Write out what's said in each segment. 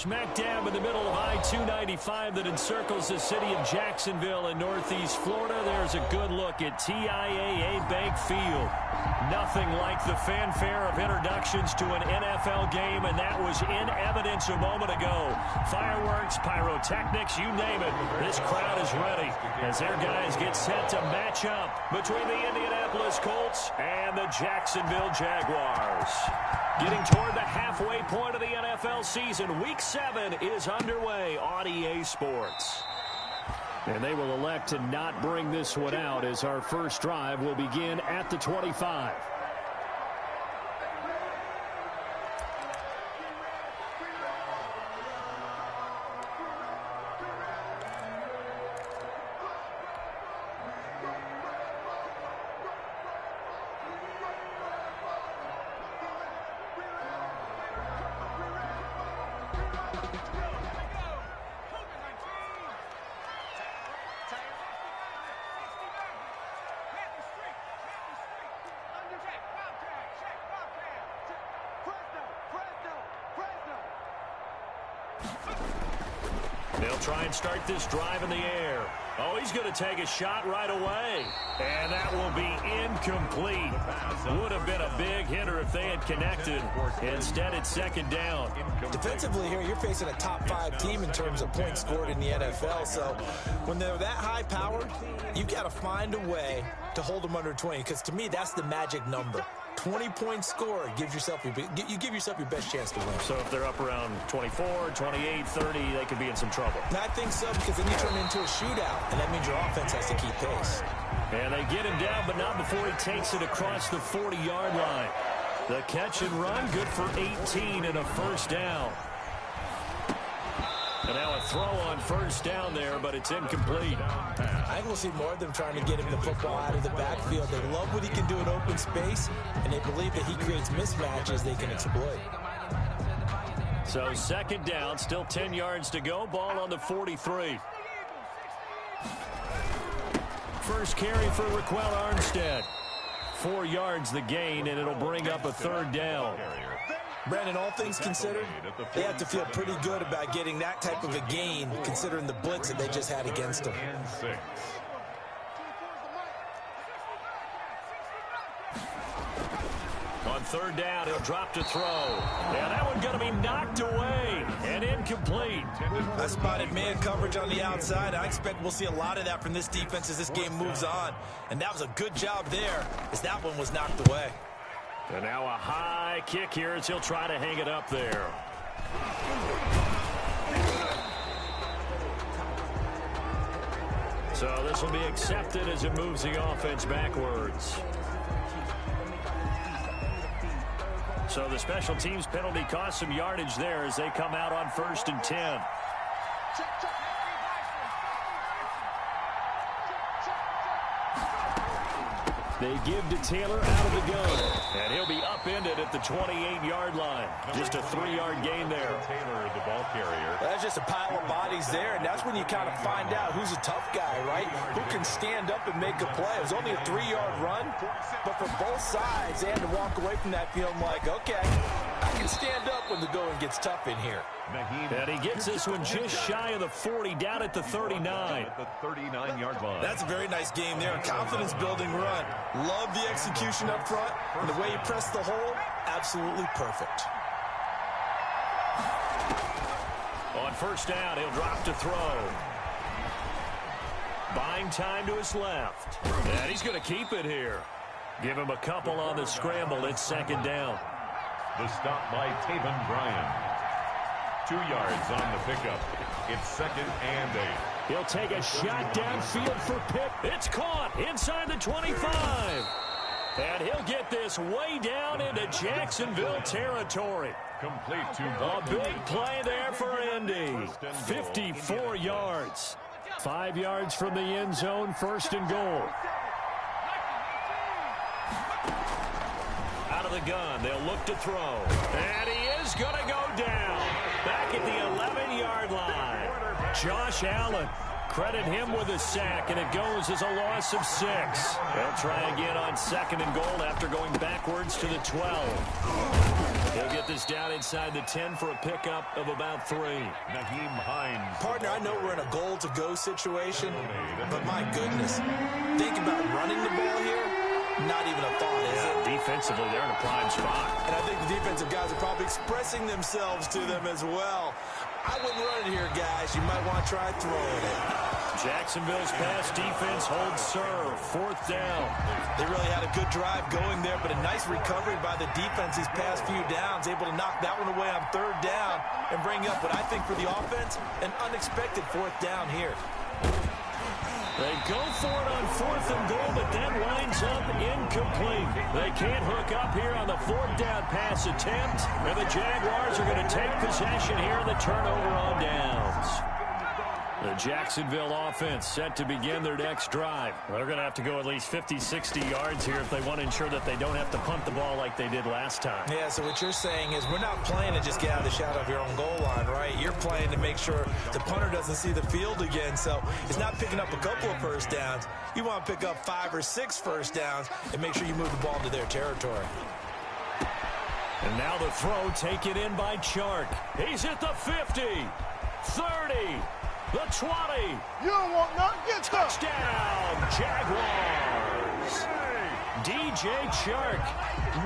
smack dab in the middle of I-295 that encircles the city of Jacksonville in northeast Florida. There's a good look at TIAA Bank Field. Nothing like the fanfare of introductions to an NFL game, and that was in evidence a moment ago. Fireworks, pyrotechnics, you name it. This crowd is ready as their guys get set to match up between the Indianapolis Colts and the Jacksonville Jaguars. Getting toward the halfway point of the NFL season, Week 7 is underway on EA Sports. And they will elect to not bring this one out as our first drive will begin at the 25. They'll try and start this drive in the air. Oh, he's going to take a shot right away. And that will be incomplete. Would have been a big hitter if they had connected. Instead, it's second down. Defensively here, you're facing a top 5 team in terms of points scored in the NFL. So when they're that high powered, you've got to find a way to hold them under 20. Because to me, that's the magic number. 20-point score gives yourself you give yourself your best chance to win. So if they're up around 24, 28, 30, they could be in some trouble. I think so, because then you turn into a shootout, and that means your offense has to keep pace. And they get him down, but not before he takes it across the 40-yard line. The catch and run, good for 18 and a first down. And now a throw on first down there, but it's incomplete. I think we'll see more of them trying to get him the football out of the backfield. They love what he can do in open space, and they believe that he creates mismatches they can exploit. So second down, still 10 yards to go. Ball on the 43. First carry for Raquel Armstead. 4 yards the gain, and it'll bring up a third down. Brandon, all things considered, they have to feel pretty good about getting that type of a gain, considering the blitz that they just had against them. On third down, he'll drop to throw. Yeah, that one's going to be knocked away and incomplete. I spotted man coverage on the outside. I expect we'll see a lot of that from this defense as this game moves on. And that was a good job there as that one was knocked away. And now a high kick here as he'll try to hang it up there. So this will be accepted as it moves the offense backwards. So the special teams penalty cost some yardage there as they come out on 1st and 10. They give to Taylor out of the gun. And he'll be upended at the 28-yard line. Just a 3-yard gain there. Taylor, the ball carrier. That's just a pile of bodies there, and that's when you kind of find out who's a tough guy, right? Who can stand up and make a play. It was only a 3-yard run, but for both sides, they had to walk away from that feeling like, okay, I can stand up when the going gets tough in here. And he gets this one just shy of the 40, down at the 39. The 39-yard line. That's a very nice game there. Confidence-building run. Love the execution up front, and the way he pressed the hole, absolutely perfect. On first down, he'll drop to throw. Buying time to his left. And he's going to keep it here. Give him a couple on the scramble. It's second down. The stop by Taven Bryan. 2 yards on the pickup. It's 2nd and 8. He'll take a shot downfield for Pitt. It's caught inside the 25. And he'll get this way down into Jacksonville territory. Complete to A big play there for Indy. 54 yards. 5 yards from the end zone, 1st and goal. Out of the gun, they'll look to throw. And he is going to go down. Back at the 11-yard line. Josh Allen credit him with a sack, and it goes as a loss of 6. They'll try again on 2nd and goal after going backwards to the 12. He'll get this down inside the 10 for a pickup of about 3. Naheem Hines. Partner, I know we're in a goal-to-go situation, but my goodness, think about running the ball here. Not even a thought, is it? Defensively, they're in a prime spot. And I think the defensive guys are probably expressing themselves to them as well. I wouldn't run it here, guys. You might want to try throwing it. Jacksonville's pass defense holds serve. 4th down. They really had a good drive going there, but a nice recovery by the defense these past few downs. Able to knock that one away on 3rd down and bring up what I think for the offense, an unexpected 4th down here. They go for it on 4th and goal, but that winds up incomplete. They can't hook up here on the 4th down pass attempt, and the Jaguars are going to take possession here in the turnover on downs. The Jacksonville offense set to begin their next drive. They're going to have to go at least 50, 60 yards here if they want to ensure that they don't have to punt the ball like they did last time. Yeah, so what you're saying is we're not playing to just get out of the shadow of your own goal line, right? You're playing to make sure the punter doesn't see the field again. So it's not picking up a couple of first downs. You want to pick up 5 or 6 first downs and make sure you move the ball into their territory. And now the throw taken in by Chark. He's at the 50, 30. The 20. You don't want nothing. Get touchdown, Jaguars. DJ Chark,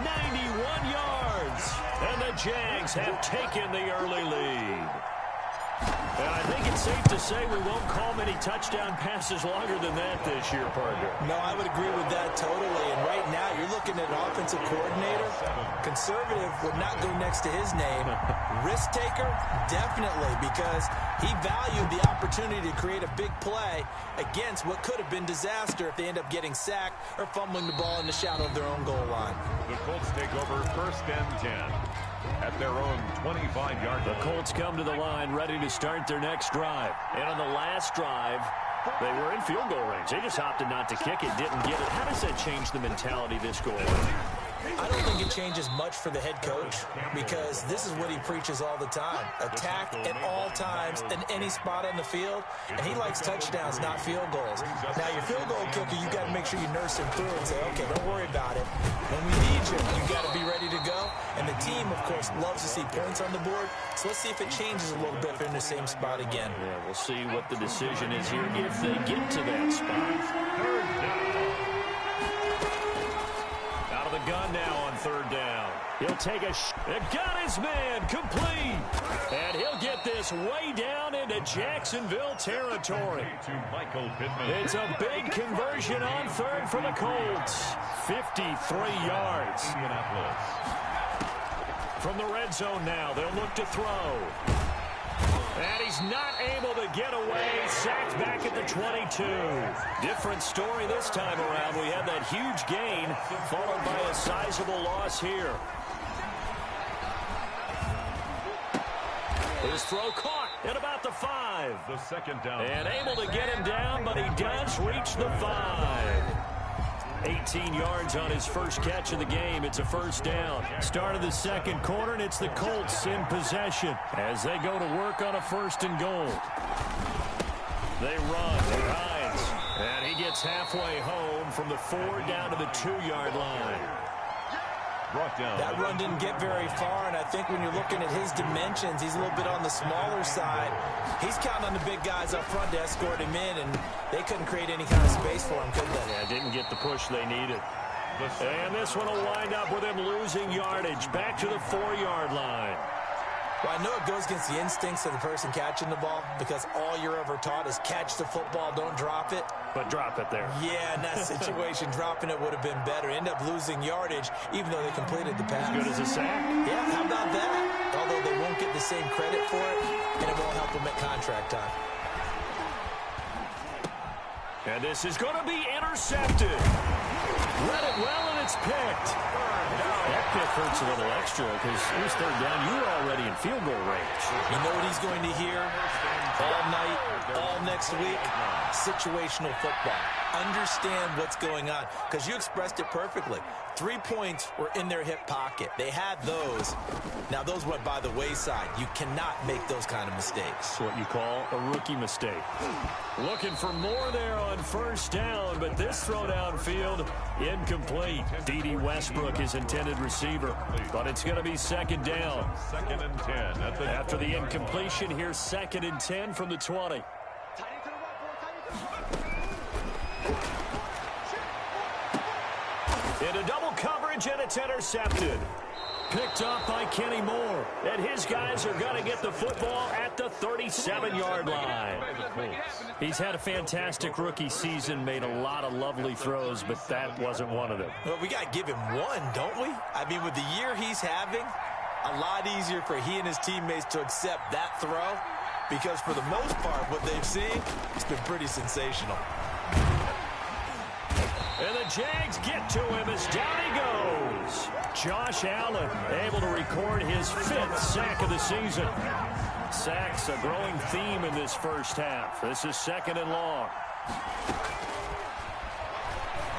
91 yards. And the Jags have taken the early lead. And I think it's safe to say we won't call many touchdown passes longer than that this year, partner. No, I would agree with that totally. And right now, you're looking at an offensive coordinator. Conservative would not go next to his name. Risk taker, definitely, because he valued the opportunity to create a big play against what could have been disaster if they end up getting sacked or fumbling the ball in the shadow of their own goal line. The Colts take over 1st and 10 at their own 25-yard line. The Colts come to the line ready to start their next drive. And on the last drive, they were in field goal range. They just opted not to kick it, didn't get it. How does that change the mentality this goal? I don't think it changes much for the head coach because this is what he preaches all the time. Attack at all times in any spot on the field, and he likes touchdowns, not field goals. Now, your field goal kicker, you got to make sure you nurse him through and say, okay, don't worry about it. When we need you, you got to be ready to go. And the team, of course, loves to see points on the board. So let's see if it changes a little bit if they're in the same spot again. Yeah, we'll see what the decision is here if they get to that spot. 3rd down. The gun now on 3rd down. He'll take a and got his man complete. And he'll get this way down into Jacksonville territory. To Michael Pittman. It's a big conversion on 3rd for the Colts. 53 yards. From the red zone now, they'll look to throw. And he's not able to get away. Sacked back at the 22. Different story this time around. We had that huge gain followed by a sizable loss here. His throw caught at about the 5. The 2nd down. And able to get him down, but he does reach the 5. 18 yards on his first catch of the game. It's a 1st down. Start of the 2nd quarter, and it's the Colts in possession as they go to work on a 1st and goal. They run with Hines, and he gets halfway home from the 4 down to the 2-yard line. Brought down. That run didn't get very far, and I think when you're looking at his dimensions, he's a little bit on the smaller side. He's counting on the big guys up front to escort him in, and they couldn't create any kind of space for him, could they? Yeah, didn't get the push they needed. And this one will wind up with him losing yardage back to the 4-yard line. Well, I know it goes against the instincts of the person catching the ball because all you're ever taught is catch the football, don't drop it. But drop it there. Yeah, in that situation, dropping it would have been better. End up losing yardage even though they completed the pass. As good as a sack. Yeah, how about that? Although they won't get the same credit for it, and it won't help them at contract time. And this is going to be intercepted. Read it well, and it's picked. That pick hurts a little extra because it was 3rd down. You were already in field goal range. You know what he's going to hear all night, all next week? Situational football. understand what's going on, because you expressed it perfectly. 3 points were in their hip pocket. They had those. Now, those went by the wayside. You cannot make those kind of mistakes. That's what you call a rookie mistake. Looking for more there on first down, but this throw downfield, incomplete. D.D. Westbrook is intended receiver, but it's going to be second down. 2nd and 10. After the incompletion, here's 2nd and 10 from the 20. Into double coverage, and it's intercepted. Picked off by Kenny Moore. And his guys are going to get the football at the 37-yard line. He's had a fantastic rookie season, made a lot of lovely throws, but that wasn't one of them. Well, we got to give him one, don't we? I mean, with the year he's having, a lot easier for he and his teammates to accept that throw, because for the most part, what they've seen, it's been pretty sensational. And the Jags get to him as down he goes. Josh Allen able to record his 5th sack of the season. Sacks a growing theme in this first half. This is 2nd and long.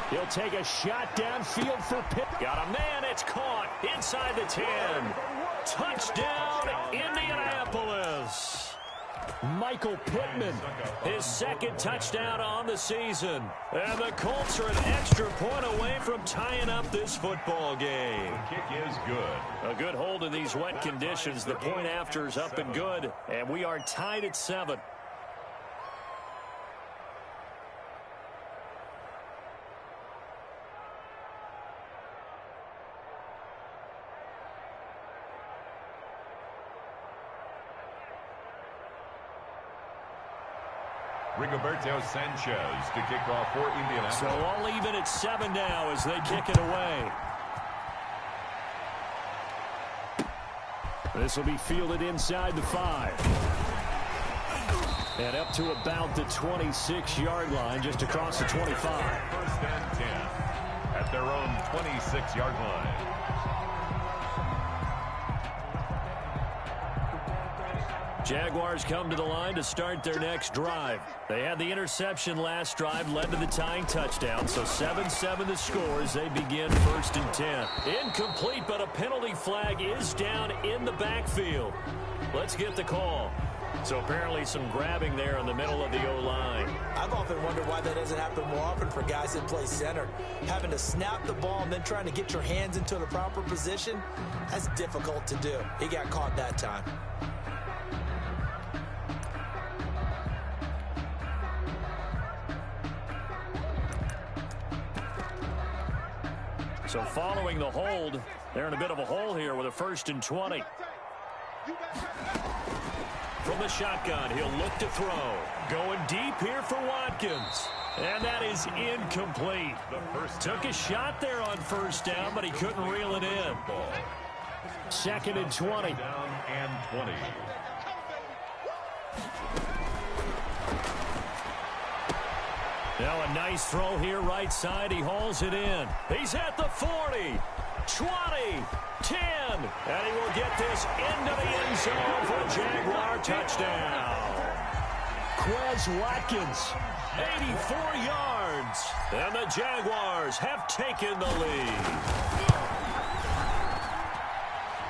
He'll take a shot downfield for Pitt. Got a man, it's caught inside the 10. Touchdown, Indianapolis. Michael Pittman, his 2nd touchdown on the season. And the Colts are an extra point away from tying up this football game. The kick is good. A good hold in these wet conditions. The point after is up and good. And we are tied at 7. Rigoberto Sanchez to kick off for Indianapolis. So all even at 7 now as they kick it away. This will be fielded inside the 5. And up to about the 26-yard line, just across the 25. 1st and 10 at their own 26-yard line. Jaguars come to the line to start their next drive. They had the interception last drive, led to the tying touchdown. So 7-7 the score as they begin 1st and 10. Incomplete, but a penalty flag is down in the backfield. Let's get the call. So apparently some grabbing there in the middle of the O-line. I've often wondered why that doesn't happen more often for guys that play center. Having to snap the ball and then trying to get your hands into the proper position, that's difficult to do. He got caught that time. So following the hold, they're in a bit of a hole here with a 1st and 20. From the shotgun, he'll look to throw. Going deep here for Watkins. And that is incomplete. Took a shot there on 1st down, but he couldn't reel it in. 2nd and 20. Down and 20. Now a nice throw here right side. He hauls it in. He's at the 40, 20, 10. And he will get this into the end zone for a Jaguar touchdown. Quez Watkins, 84 yards. And the Jaguars have taken the lead.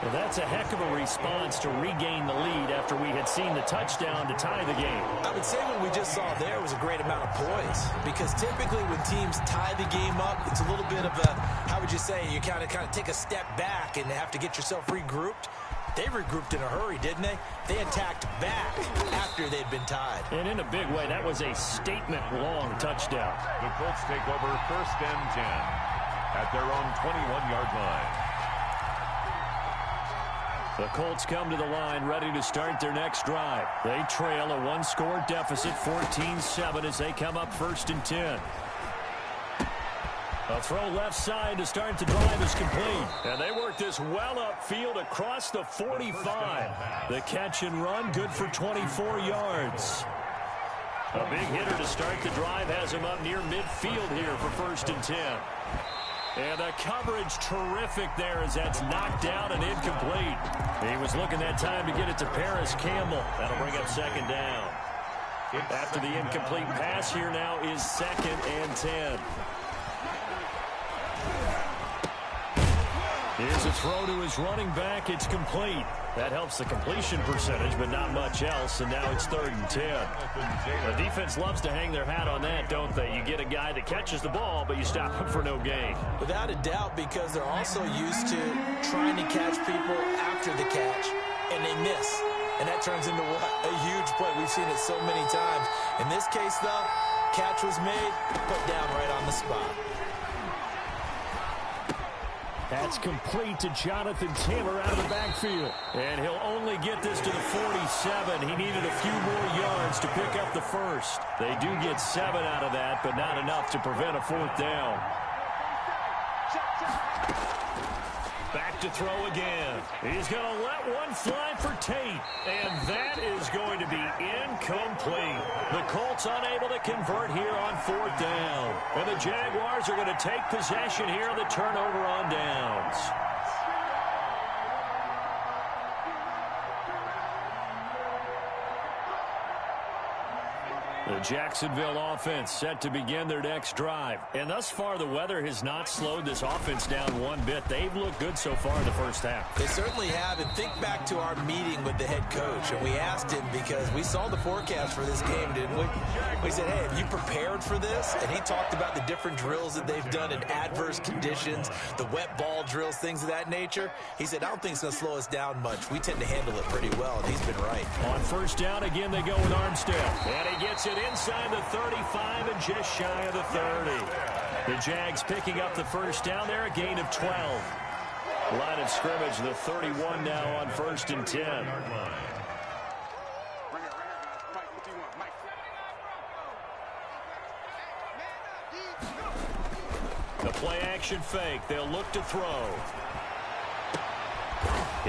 Well, that's a heck of a response to regain the lead after we had seen the touchdown to tie the game. I would say what we just saw there was a great amount of poise, because typically when teams tie the game up, it's a little bit of a, how would you say, you kind of take a step back and have to get yourself regrouped. They regrouped in a hurry, didn't they? They attacked back after they'd been tied. And in a big way, that was a statement-long touchdown. The Colts take over 1st and 10 at their own 21-yard line. The Colts come to the line ready to start their next drive. They trail a one-score deficit, 14-7, as they come up 1st and 10. A throw left side to start the drive is complete. And they work this well upfield across the 45. The catch and run good for 24 yards. A big hitter to start the drive has him up near midfield here for 1st and 10. And the coverage terrific there as that's knocked down and incomplete. He was looking that time to get it to Paris Campbell. That'll bring up 2nd down. After the incomplete pass, here now is 2nd and 10. Here's a throw to his running back. It's complete. That helps the completion percentage, but not much else, and now it's 3rd and 10. The defense loves to hang their hat on that, don't they? You get a guy that catches the ball, but you stop him for no gain. Without a doubt, because they're also used to trying to catch people after the catch, and they miss. And that turns into what? A huge play. We've seen it so many times. In this case, though, catch was made, put down right on the spot. That's complete to Jonathan Taylor out of the backfield. And he'll only get this to the 47. He needed a few more yards to pick up the first. They do get 7 out of that, but not enough to prevent a 4th down. Back to throw again. He's going to let one fly for Tate. And that is going to be incomplete. The Colts unable to convert here on 4th down. And the Jaguars are going to take possession here on the turnover on downs. The Jacksonville offense set to begin their next drive. And thus far, the weather has not slowed this offense down one bit. They've looked good so far in the first half. They certainly have. And think back to our meeting with the head coach. And we asked him, because we saw the forecast for this game, didn't we? We said, hey, have you prepared for this? And he talked about the different drills that they've done in adverse conditions, the wet ball drills, things of that nature. He said, I don't think it's going to slow us down much. We tend to handle it pretty well, and he's been right. On 1st down, again, they go with Armstead. And he gets it inside the 35 and just shy of the 30. The Jags picking up the 1st down there, a gain of 12. Line of scrimmage, the 31 now on 1st and 10. The play action fake. They'll look to throw.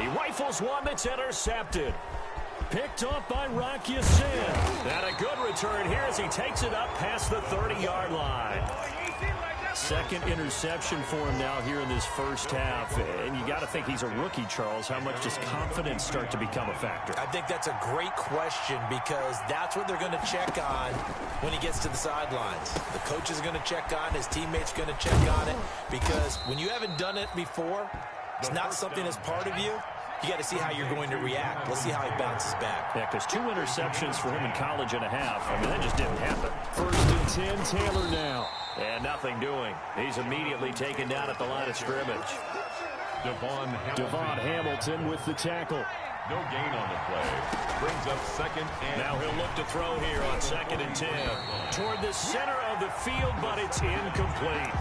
He rifles one that's intercepted. Picked off by Rocky Sin. And a good return here as he takes it up past the 30-yard line. 2nd interception for him now here in this first half. And you got to think he's a rookie, Charles. How much does confidence start to become a factor? I think that's a great question, because that's what they're going to check on when he gets to the sidelines. The coach is going to check on, his teammates going to check on it, because when you haven't done it before, it's not something that's part of you. You got to see how you're going to react. Let's see how he bounces back. Yeah, because 2 interceptions for him in college and a half. I mean, that just didn't happen. 1st and 10, Taylor now. And nothing doing. He's immediately taken down at the line of scrimmage. Devon Hamilton with the tackle. No gain on the play. Brings up 2nd and... Now he'll look to throw here on 2nd and 10. Toward the center of the field, but it's incomplete.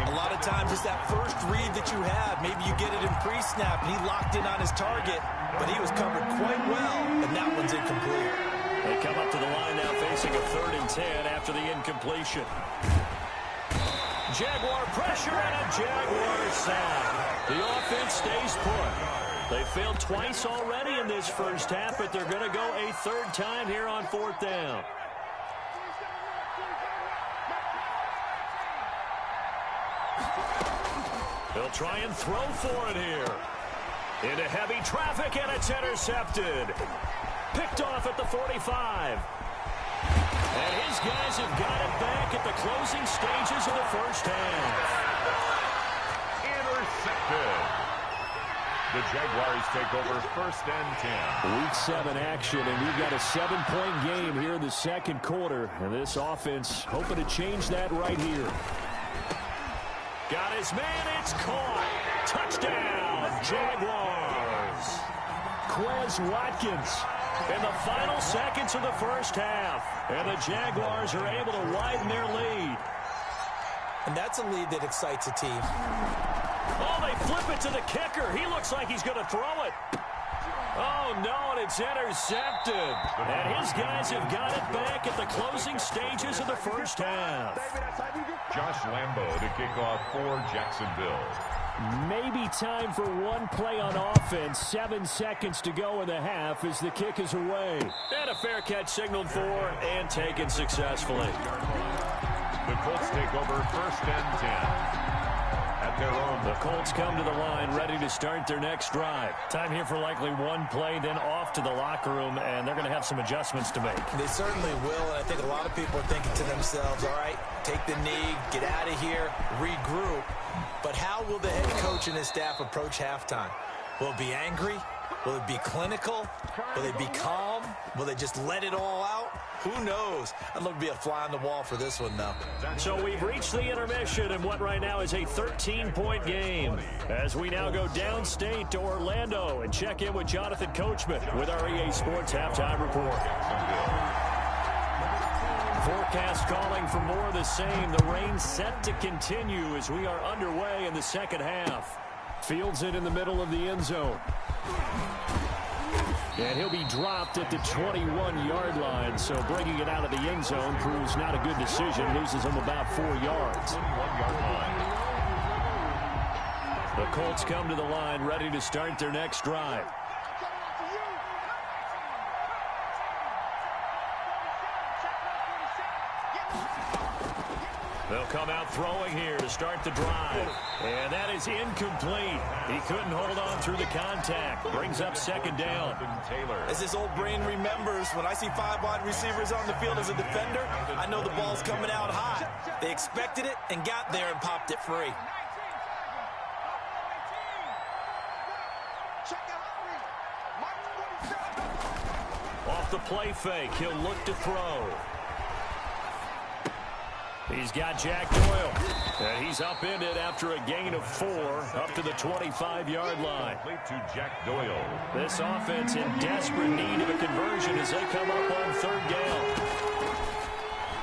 A lot of times it's that first read that you have. Maybe you get it in pre-snap, and he locked in on his target, but he was covered quite well, and that one's incomplete. They come up to the line now facing a 3rd and 10 after the incompletion. Jaguar pressure and a Jaguar sack. The offense stays put. They failed twice already in this first half, but they're going to go a 3rd time here on 4th down. They'll try and throw for it here. Into heavy traffic, and it's intercepted. Picked off at the 45. And his guys have got it back at the closing stages of the first half. Intercepted. The Jaguars take over 1st and 10. Week 7 action, and we've got a 7-point game here in the 2nd quarter. And this offense hoping to change that right here. Got his man, it's caught. Touchdown, Jaguars. Quez Watkins in the final seconds of the first half. And the Jaguars are able to widen their lead. And that's a lead that excites a team. Oh, they flip it to the kicker. He looks like he's going to throw it. Oh, no, and it's intercepted. And his guys have got it back at the closing stages of the first half. Josh Lambo to kick off for Jacksonville. Maybe time for one play on offense. 7 seconds to go in the half as the kick is away. And a fair catch signaled for and taken successfully. The Colts take over 1st and 10. At their own. The Colts come to the line ready to start their next drive. Time here for likely one play, then off to the locker room, and they're going to have some adjustments to make. They certainly will, and I think a lot of people are thinking to themselves, all right, take the knee, get out of here, regroup. But how will the head coach and his staff approach halftime? Will it be angry? Will it be clinical? Will they be calm? Will they just let it all out? Who knows? I'd love to be a fly on the wall for this one, though. So we've reached the intermission in what right now is a 13-point game. As we now go downstate to Orlando and check in with Jonathan Coachman with our EA Sports Halftime Report. Forecast calling for more of the same. The rain set to continue as we are underway in the second half. Fields it in the middle of the end zone. And he'll be dropped at the 21-yard line, so bringing it out of the end zone proves not a good decision. Loses him about 4 yards. 21-yard line. The Colts come to the line ready to start their next drive. They'll come out throwing here to start the drive. And that is incomplete. He couldn't hold on through the contact. Brings up second down. As his old brain remembers, when I see 5 wide receivers on the field as a defender, I know the ball's coming out hot. They expected it and got there and popped it free. Off the play fake, he'll look to throw. He's got Jack Doyle, and he's upended after a gain of 4 up to the 25-yard line. To Jack Doyle. This offense in desperate need of a conversion as they come up on third down.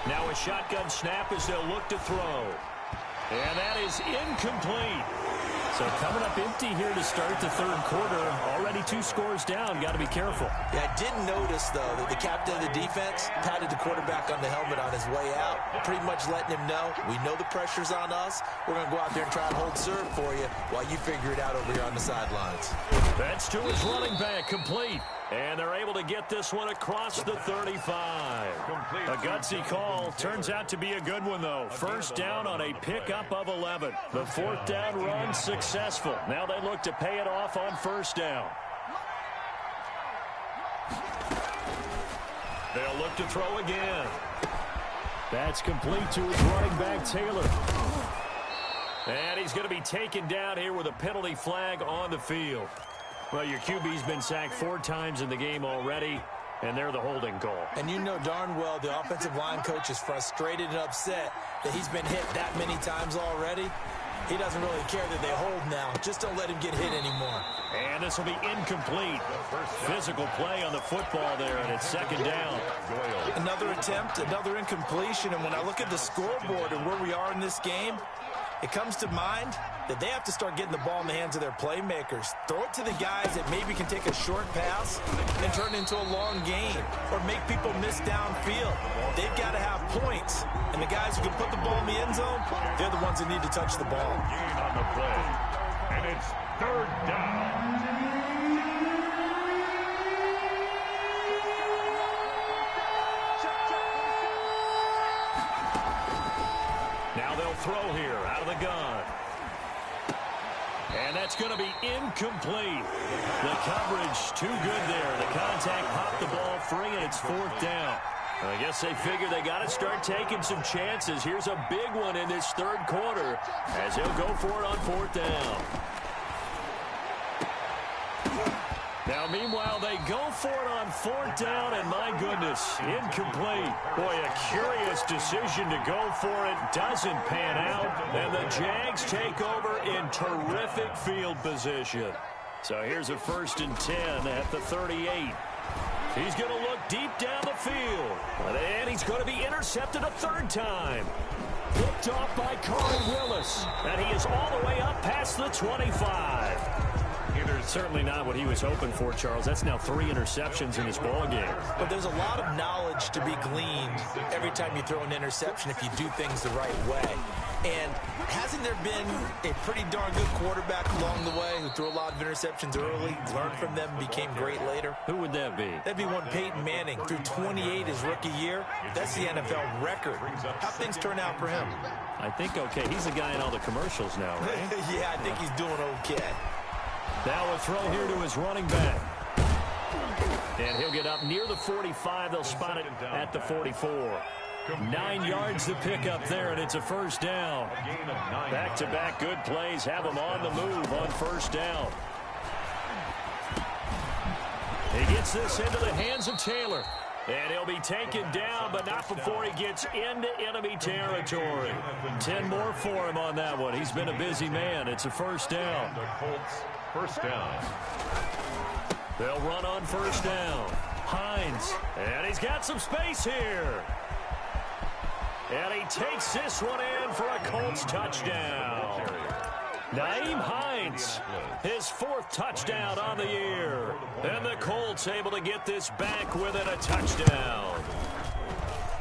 Now a shotgun snap as they'll look to throw. And that is incomplete. So coming up empty here to start the third quarter. Already 2 scores down. Got to be careful. Yeah, I did notice, though, that the captain of the defense patted the quarterback on the helmet on his way out, pretty much letting him know, we know the pressure's on us. We're going to go out there and try and hold serve for you while you figure it out over here on the sidelines. That's to his running back, complete. And they're able to get this one across the 35. A gutsy call. Turns out to be a good one, though. First down on a pickup of 11. The 4th down run successful. Now they look to pay it off on first down. They'll look to throw again. That's complete to his running back, Taylor. And he's going to be taken down here with a penalty flag on the field. Well, your QB's been sacked 4 times in the game already, and they're the holding call. And you know darn well the offensive line coach is frustrated and upset that he's been hit that many times already. He doesn't really care that they hold now. Just don't let him get hit anymore. And this will be incomplete. Physical play on the football there, and it's second down. Another attempt, another incompletion, and when I look at the scoreboard and where we are in this game, it comes to mind that they have to start getting the ball in the hands of their playmakers. Throw it to the guys that maybe can take a short pass and turn it into a long gain or make people miss downfield. They've got to have points, and the guys who can put the ball in the end zone, they're the ones that need to touch the ball. Gain on the play, and it's third down. Now they'll throw here out of the gun. And that's going to be incomplete. The coverage too good there. The contact popped the ball free, and it's 4th down. I guess they figure they got to start taking some chances. Here's a big one in this third quarter as he'll go for it on 4th down. Now, meanwhile, they go for it on 4th down, and my goodness, incomplete. Boy, a curious decision to go for it. Doesn't pan out, and the Jags take over in terrific field position. So here's a 1st and 10 at the 38. He's going to look deep down the field, and he's going to be intercepted a 3rd time. Picked off by Corey Willis, and he is all the way up past the 25. Certainly not what he was hoping for, Charles. That's now 3 interceptions in this ballgame. But there's a lot of knowledge to be gleaned every time you throw an interception if you do things the right way. And hasn't there been a pretty darn good quarterback along the way who threw a lot of interceptions early, learned from them, became great later? Who would that be? That'd be one Peyton Manning. Threw 28 his rookie year. That's the NFL record. How things turn out for him? I think okay. He's the guy in all the commercials now, right? Yeah, I think he's doing okay. Now a throw here to his running back. And he'll get up near the 45. They'll spot it at the 44. 9 yards to pick up there, and it's a first down. Back-to-back good plays have him on the move on first down. He gets this into the hands of Taylor. And he'll be taken down, but not before he gets into enemy territory. 10 more for him on that one. He's been a busy man. It's a first down. The Colts, first down. They'll run on first down. Hines, and he's got some space here. And he takes this one in for a Colts touchdown. Naeem Hines, his 4th touchdown on the year. And the Colts able to get this back within a touchdown.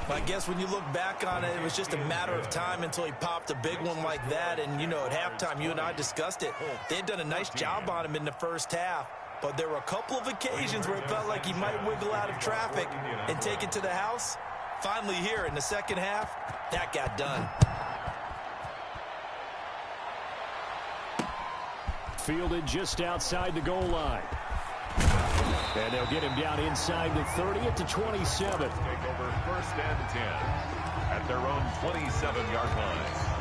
I guess when you look back on it, it was just a matter of time until he popped a big one like that. And, you know, at halftime, you and I discussed it. They had done a nice job on him in the first half. But there were a couple of occasions where it felt like he might wiggle out of traffic and take it to the house. Finally here in the second half, that got done. Fielded just outside the goal line. And they'll get him down inside the 30 at the 27. Take over first and 10 at their own 27-yard line.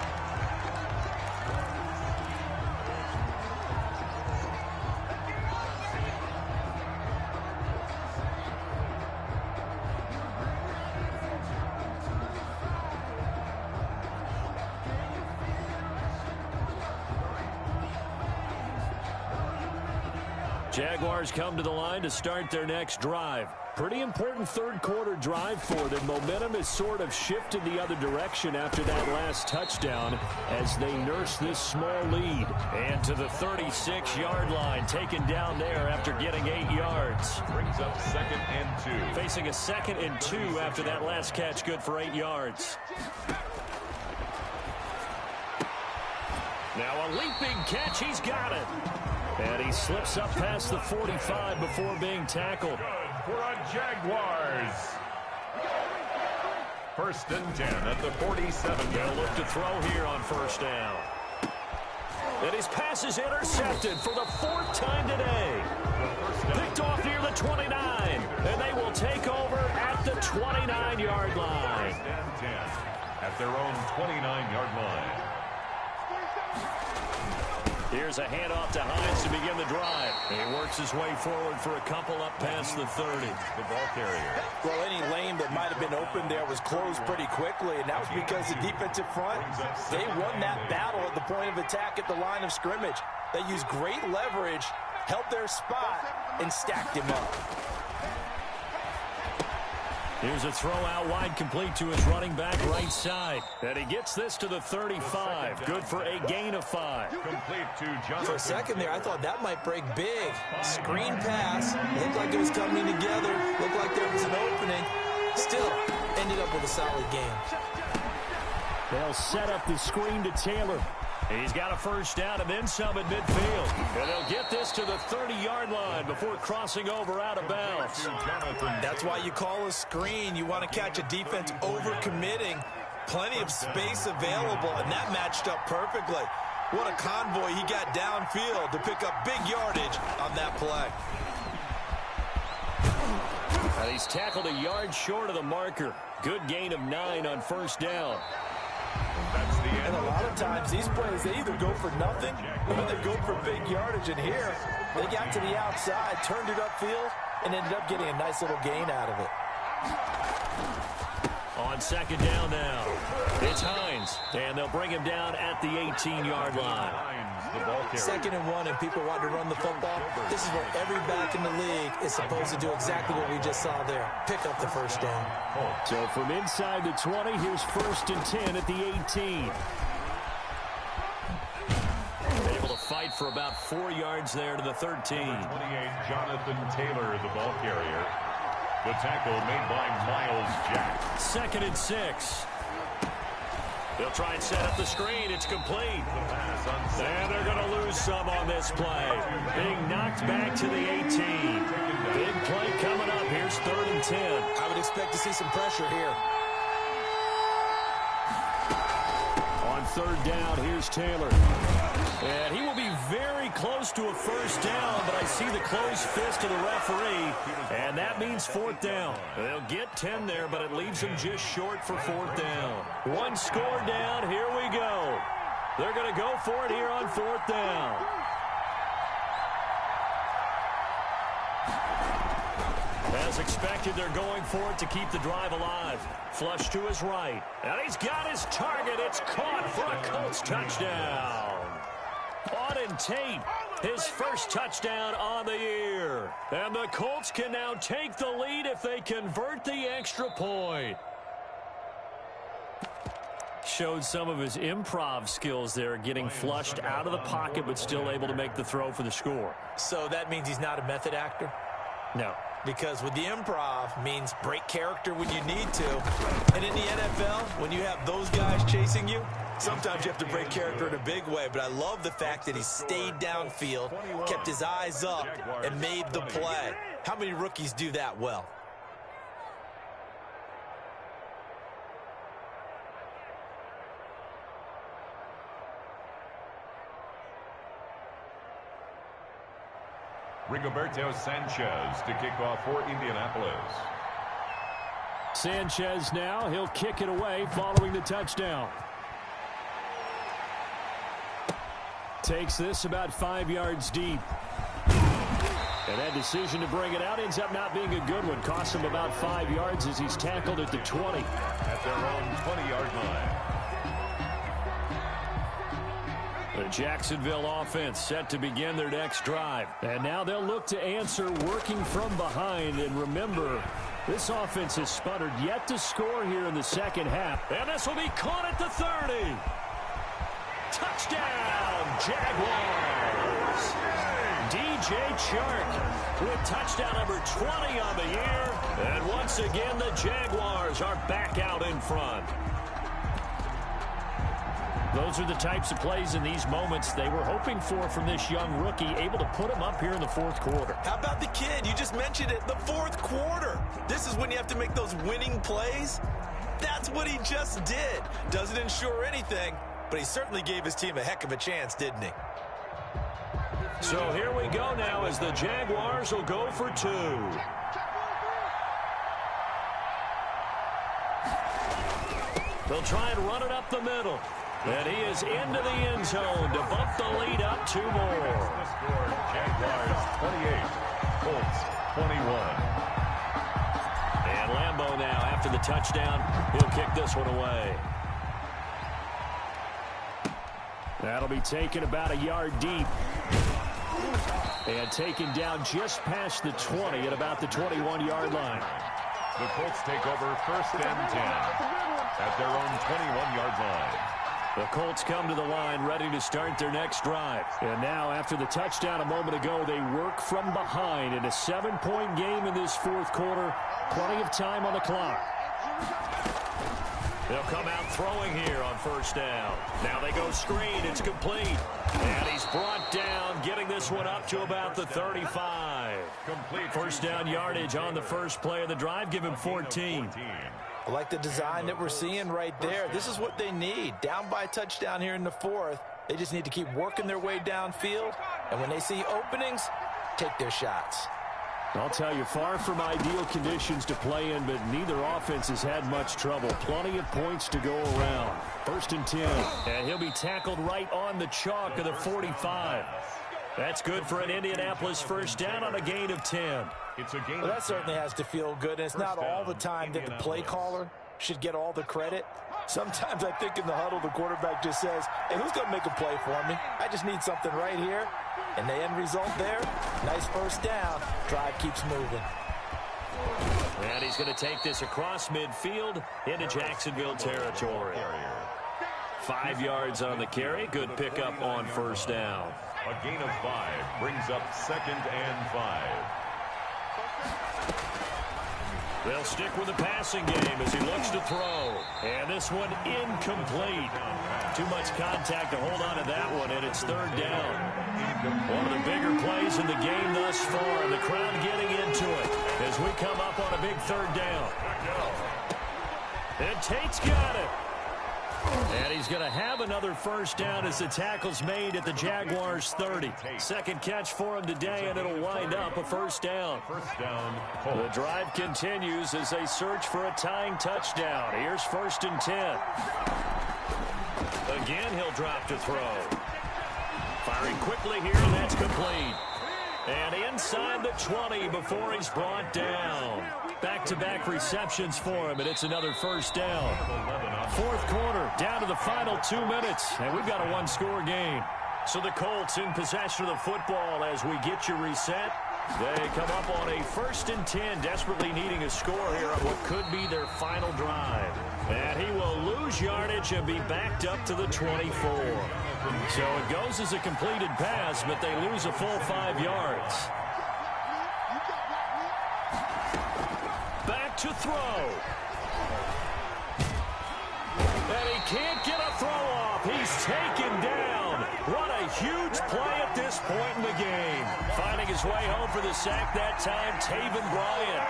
Jaguars come to the line to start their next drive. Pretty important third-quarter drive for them. Momentum has sort of shifted the other direction after that last touchdown as they nurse this small lead. And to the 36-yard line, taken down there after getting 8 yards. Brings up 2nd and 2. Facing a 2nd and 2 after that last catch, good for 8 yards. Now a leaping catch, he's got it. And he slips up past the 45 before being tackled. Good for a Jaguars. First and 10 at the 47. They'll look to throw here on first down. And his pass is intercepted for the 4th time today. Picked off near the 29. And they will take over at the 29-yard line. First and 10 at their own 29-yard line. Here's a handoff to Hines to begin the drive. He works his way forward for a couple up past the 30. The ball carrier. Well, any lane that might have been open there was closed pretty quickly, and that was because the defensive front, they won that battle at the point of attack at the line of scrimmage. They used great leverage, held their spot, and stacked him up. Here's a throw out wide, complete to his running back right side. And he gets this to the 35. Good for a gain of 5. Complete to Jonathan. For a second there, I thought that might break big. Screen pass. Looked like it was coming together. Looked like there was an opening. Still, ended up with a solid game. They'll set up the screen to Taylor. He's got a first down and then some at midfield. And they'll get this to the 30-yard line before crossing over out of bounds. That's why you call a screen. You want to catch a defense over-committing. Plenty of space available, and that matched up perfectly. What a convoy he got downfield to pick up big yardage on that play. And he's tackled a yard short of the marker. Good gain of 9 on first down. That's the end. And a lot of times these plays, they either go for nothing or they go for big yardage. And here, they got to the outside, turned it upfield, and ended up getting a nice little gain out of it. On second down now, it's Hines. And they'll bring him down at the 18-yard line. The ball carrier. 2nd and 1, and people want to run the football. This is where every back in the league is supposed to do exactly what we just saw there. Pick up the first down. So from inside the 20, here's 1st and 10 at the 18. Able to fight for about 4 yards there to the 13. 28, Jonathan Taylor, the ball carrier. The tackle made by Miles Jack. 2nd and 6. They'll try and set up the screen. It's complete. And they're going to lose some on this play. Being knocked back to the 18. Big play coming up. Here's 3rd and 10. I would expect to see some pressure here. On 3rd down, here's Taylor. And he will be very close to a first down, but I see the closed fist of the referee, and that means 4th down. They'll get 10 there, but it leaves them just short for 4th down. 1 score down. Here we go. They're going to go for it here on 4th down. As expected, they're going for it to keep the drive alive. Flush to his right. And he's got his target. It's caught for a Colts touchdown. Auden Tate, his first touchdown on the year. And the Colts can now take the lead if they convert the extra point. Showed some of his improv skills there, getting flushed out of the pocket but still able to make the throw for the score. So that means he's not a method actor? No. Because with the improv means break character when you need to. And in the NFL, when you have those guys chasing you, sometimes you have to break character in a big way. But I love the fact that he stayed downfield, kept his eyes up, and made the play. How many rookies do that well? Rigoberto Sanchez to kick off for Indianapolis. Sanchez now, he'll kick it away following the touchdown. Takes this about 5 yards deep. And that decision to bring it out ends up not being a good one. Costs him about 5 yards as he's tackled at the 20. At their own 20-yard line. The Jacksonville offense set to begin their next drive. And now they'll look to answer working from behind. And remember, this offense has sputtered yet to score here in the second half. And this will be caught at the 30. Touchdown, Jaguars. DJ Chark with touchdown number 20 on the year. And once again, the Jaguars are back out in front. Those are the types of plays in these moments they were hoping for from this young rookie, able to put him up here in the 4th quarter. How about the kid? You just mentioned it, the 4th quarter. This is when you have to make those winning plays. That's what he just did. Doesn't ensure anything, but he certainly gave his team a heck of a chance, didn't he? So here we go now as the Jaguars will go for 2. They'll try and run it up the middle. And he is into the end zone to bump the lead up 2 more. Jaguars 28, Colts 21. And Lambeau now, after the touchdown, he'll kick this one away. That'll be taken about a yard deep. And taken down just past the 20 at about the 21-yard line. The Colts take over 1st and 10 at their own 21-yard line. The Colts come to the line ready to start their next drive. And now, after the touchdown a moment ago, they work from behind in a 7-point game in this 4th quarter. Plenty of time on the clock. They'll come out throwing here on 1st down. Now they go screen. It's complete. And he's brought down, getting this one up to about the 35. Complete. 1st down yardage on the first play of the drive. Give him 14. I like the design that we're seeing right there. This is what they need. Down by a touchdown here in the 4th. They just need to keep working their way downfield. And when they see openings, take their shots. I'll tell you, far from ideal conditions to play in, but neither offense has had much trouble. Plenty of points to go around. 1st and 10. And he'll be tackled right on the chalk of the 45. That's good for an Indianapolis 1st down on a gain of 10. It's a gain. Well, that certainly has to feel good. And it's not all the time that the play caller should get all the credit. Sometimes I think in the huddle, the quarterback just says, hey, who's going to make a play for me? I just need something right here. And the end result there, nice 1st down. Drive keeps moving. And he's going to take this across midfield into Jacksonville territory. 5 yards on the carry. Good pickup on 1st down. A gain of 5 brings up 2nd and 5. They'll stick with the passing game as he looks to throw. And this one incomplete. Too much contact to hold on to that one, and it's third down. One of the bigger plays in the game thus far. The crowd getting into it as we come up on a big third down. And Tate's got it. And he's going to have another first down as the tackle's made at the Jaguars' 30. Second catch for him today, and it'll wind up a first down. The drive continues as they search for a tying touchdown. Here's 1st and 10. Again, he'll drop to throw. Firing quickly here, and that's complete. And inside the 20 before he's brought down. Back-to-back receptions for him, and it's another first down. Fourth quarter, down to the final 2 minutes, and we've got a one-score game. So the Colts in possession of the football as we get you reset. They come up on a 1st and 10, desperately needing a score here on what could be their final drive. And he will lose yardage and be backed up to the 24. So it goes as a completed pass, but they lose a full 5 yards. Back to throw. And he can't get a throw off. He's taken down. What a huge play at this point in the game. Finding his way home for the sack that time, Taven Bryan.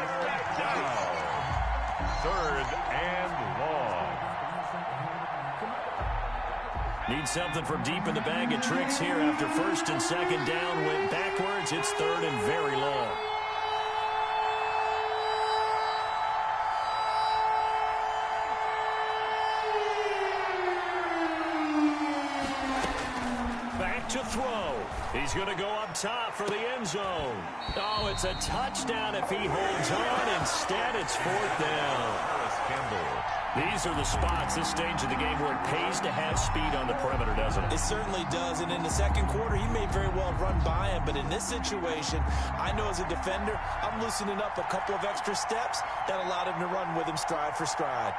Third and long. Need something from deep in the bag of tricks here after 1st and 2nd down went backwards. It's 3rd and very long. To throw. He's going to go up top for the end zone. Oh, it's a touchdown if he holds on. Instead, it's 4th down. These are the spots, this stage of the game, where it pays to have speed on the perimeter, doesn't it? It certainly does, and in the second quarter, he may very well run by him, but in this situation, I know as a defender, I'm loosening up a couple of extra steps that allowed him to run with him stride for stride.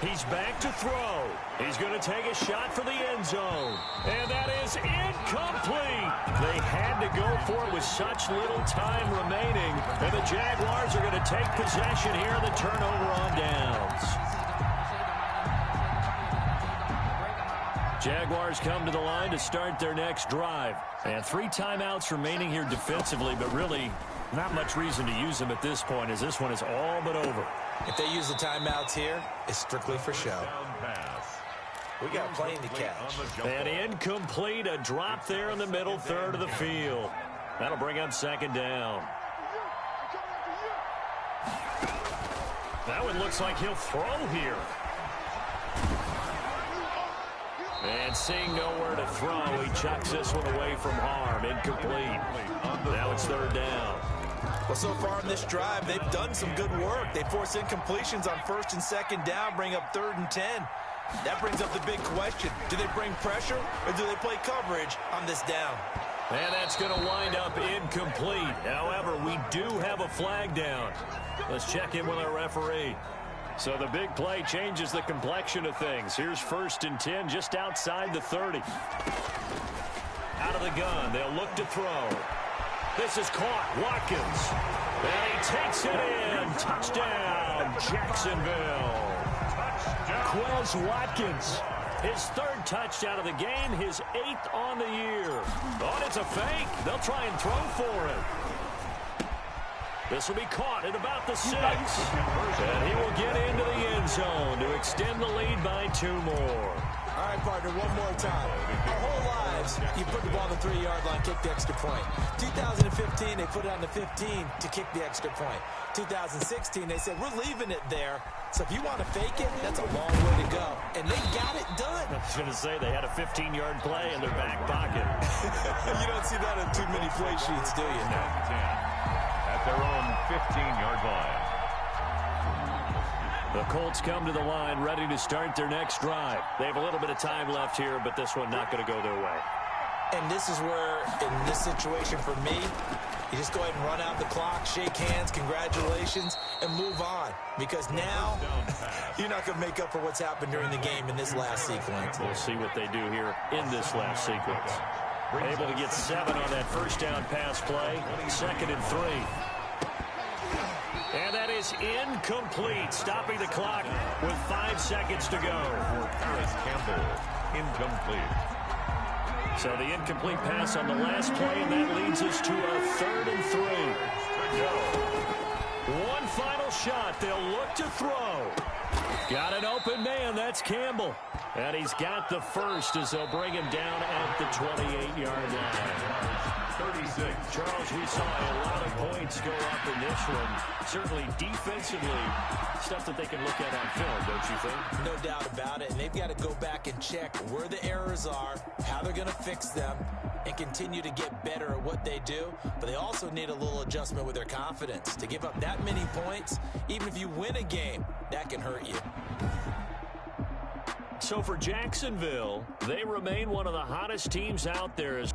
He's back to throw. He's going to take a shot for the end zone. And that is incomplete. They had to go for it with such little time remaining. And the Jaguars are going to take possession here in the turnover on downs. Jaguars come to the line to start their next drive. And 3 timeouts remaining here defensively, but really not much reason to use them at this point as this one is all but over. If they use the timeouts here, it's strictly for show. We got plenty to catch. And incomplete, a drop there in the middle third of the field. That'll bring up 2nd down. That one looks like he'll throw here. And seeing nowhere to throw, he chucks this one away from harm. Incomplete. Now it's 3rd down. Well, so far in this drive, they've done some good work. They force incompletions on 1st and 2nd down, bring up 3rd and 10. That brings up the big question. Do they bring pressure or do they play coverage on this down? And that's going to wind up incomplete. However, we do have a flag down. Let's check in with our referee. So the big play changes the complexion of things. Here's 1st and 10 just outside the 30. Out of the gun, they'll look to throw. This is caught. Watkins. And he takes it in. Touchdown, Jacksonville. Quez Watkins. His 3rd touchdown of the game, his 8th on the year. Oh, it's a fake. They'll try and throw for it. This will be caught at about the 6. And he will get into the end zone to extend the lead by 2 more. All right, partner, one more time. Our whole lives, you put the ball on the 3-yard line, kick the extra point. 2015, they put it on the 15 to kick the extra point. 2016, they said, we're leaving it there. So if you want to fake it, that's a long way to go. And they got it done. I was going to say they had a 15-yard play in their back pocket. You don't see that on too many play sheets, do you? 10 at their own 15-yard line. The Colts come to the line ready to start their next drive. They have a little bit of time left here, but this one not going to go their way. And this is where, in this situation for me, you just go ahead and run out the clock, shake hands, congratulations, and move on. Because now, you're not going to make up for what's happened during the game in this last sequence. We'll see what they do here in this last sequence. Able to get 7 on that first down pass play. 2nd and 3. is incomplete, stopping the clock with 5 seconds to go. Paris Campbell, incomplete. So the incomplete pass on the last play, and that leads us to a 3rd and 3. One final shot. They'll look to throw. Got an open man. That's Campbell. And he's got the first as they'll bring him down at the 28-yard line. 36. Charles, we saw a lot of points go up in this one. Certainly defensively, stuff that they can look at on film, don't you think? No doubt about it. And they've got to go back and check where the errors are, how they're going to fix them, and continue to get better at what they do. But they also need a little adjustment with their confidence. To give up that many points, even if you win a game, that can hurt you. So for Jacksonville, they remain one of the hottest teams out there as